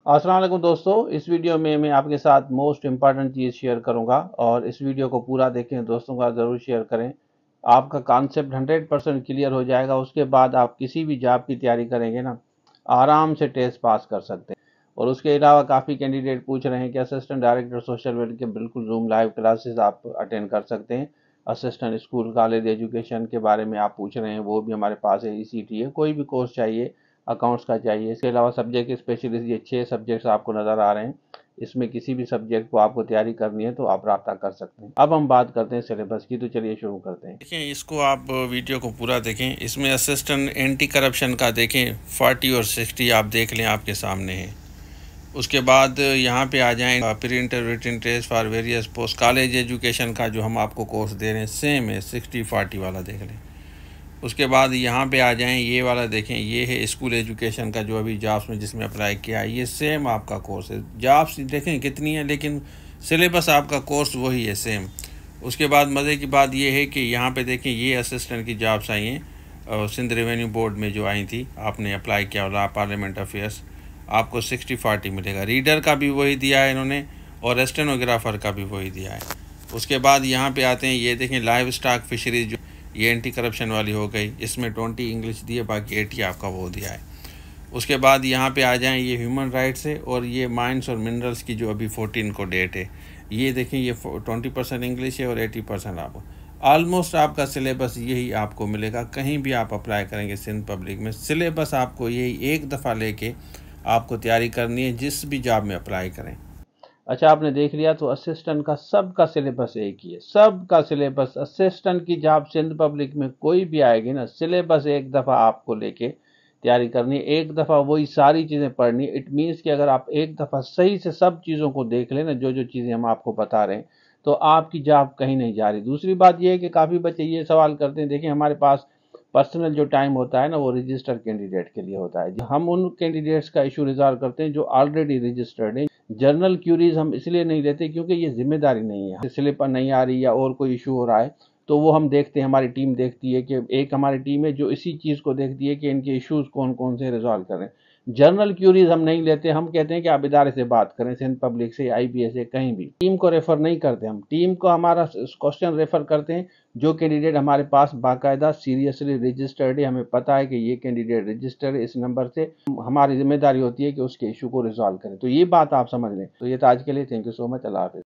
अस्सलाम वालेकुम दोस्तों, इस वीडियो में मैं आपके साथ मोस्ट इम्पॉर्टेंट चीज़ शेयर करूंगा और इस वीडियो को पूरा देखें, दोस्तों का ज़रूर शेयर करें। आपका कॉन्सेप्ट 100% क्लियर हो जाएगा। उसके बाद आप किसी भी जॉब की तैयारी करेंगे ना, आराम से टेस्ट पास कर सकते हैं। और उसके अलावा काफ़ी कैंडिडेट पूछ रहे हैं कि असिस्टेंट डायरेक्टर सोशल वर्क के बिल्कुल जूम लाइव क्लासेस आप अटेंड कर सकते हैं। असिस्टेंट स्कूल कॉलेज एजुकेशन के बारे में आप पूछ रहे हैं, वो भी हमारे पास है। ईसीटी है, कोई भी कोर्स चाहिए, अकाउंट्स का चाहिए। इसके अलावा सब्जेक्ट स्पेशलिस्ट, ये 6 सब्जेक्ट्स आपको नज़र आ रहे हैं। इसमें किसी भी सब्जेक्ट को आपको तैयारी करनी है तो आप राब्ता कर सकते हैं। अब हम बात करते हैं सिलेबस की, तो चलिए शुरू करते हैं। देखें, इसको आप वीडियो को पूरा देखें। इसमें असिस्टेंट एंटी करप्शन का देखें 40 और 60 आप देख लें, आपके सामने है। उसके बाद यहाँ पे आ जाएं printer written test for various post college education का जो हम आपको कोर्स दे रहे हैं सेम है, 60-40 वाला देख लें। उसके बाद यहाँ पे आ जाएं, ये वाला देखें, ये है स्कूल एजुकेशन का जो अभी जॉब्स में जिसमें अप्लाई किया है, ये सेम आपका कोर्स है। जॉब्स देखें कितनी है, लेकिन सिलेबस आपका कोर्स वही है, सेम। उसके बाद मज़े की बात ये है कि यहाँ पे देखें, ये असिस्टेंट की जॉब्स आई हैं सिंध रेवेन्यू बोर्ड में जो आई थी, आपने अप्लाई किया वाला पार्लियामेंट अफेयर्स, आपको 60-40 मिलेगा। रीडर का भी वही दिया है इन्होंने और स्टेनोग्राफर का भी वही दिया है। उसके बाद यहाँ पे आते हैं, ये देखें लाइव स्टॉक फिशरीज, जो ये एंटी करप्शन वाली हो गई, इसमें 20 इंग्लिश दिए, बाकी 80 आपका वो दिया है। उसके बाद यहाँ पे आ जाएं, ये ह्यूमन राइट्स है और ये माइंस और मिनरल्स की जो अभी 14 को डेट है, ये देखें, ये 20% इंग्लिश है और 80% आपको। ऑलमोस्ट आपका सिलेबस यही आपको मिलेगा। कहीं भी आप अप्लाई करेंगे सिंध पब्लिक में, सिलेबस आपको यही एक दफ़ा लेके आपको तैयारी करनी है, जिस भी जॉब में अप्लाई करें। अच्छा, आपने देख लिया, तो असिस्टेंट का सबका सिलेबस एक ही है। सबका सिलेबस असिस्टेंट की जॉब सिंध पब्लिक में कोई भी आएगी ना, सिलेबस एक दफ़ा आपको लेके तैयारी करनी है, एक दफ़ा वही सारी चीज़ें पढ़नी है। इट मीन्स कि अगर आप एक दफ़ा सही से सब चीज़ों को देख लें ना, जो जो चीज़ें हम आपको बता रहे हैं, तो आपकी जॉब कहीं नहीं जा रही। दूसरी बात यह है कि काफ़ी बच्चे ये सवाल करते हैं, देखिए हमारे पास पर्सनल जो टाइम होता है ना, वो रजिस्टर कैंडिडेट के लिए होता है। हम उन कैंडिडेट्स का इशू रिजॉल्व करते हैं जो ऑलरेडी रजिस्टर्ड है। जर्नल क्यूरीज हम इसलिए नहीं लेते क्योंकि ये जिम्मेदारी नहीं है। स्लिप नहीं आ रही या और कोई इशू हो रहा है तो वो हम देखते हैं, हमारी टीम देखती है कि एक हमारी टीम है जो इसी चीज़ को देखती है कि इनके इश्यूज कौन कौन से रिजॉल्व करें। जर्नल क्यूरीज हम नहीं लेते। हम कहते हैं कि आप इदारे से बात करें, सिंध पब्लिक से, आईबीएस से, कहीं भी। टीम को रेफर नहीं करते हम, टीम को हमारा क्वेश्चन रेफर करते हैं जो कैंडिडेट हमारे पास बाकायदा सीरियसली रजिस्टर्ड है, हमें पता है कि ये कैंडिडेट रजिस्टर्ड है इस नंबर से। हमारी जिम्मेदारी होती है कि उसके इशू को रिजॉल्व करें। तो ये बात आप समझ लें। तो ये था आज के लिए। Thank you so much. अल्लाह हाफिज़।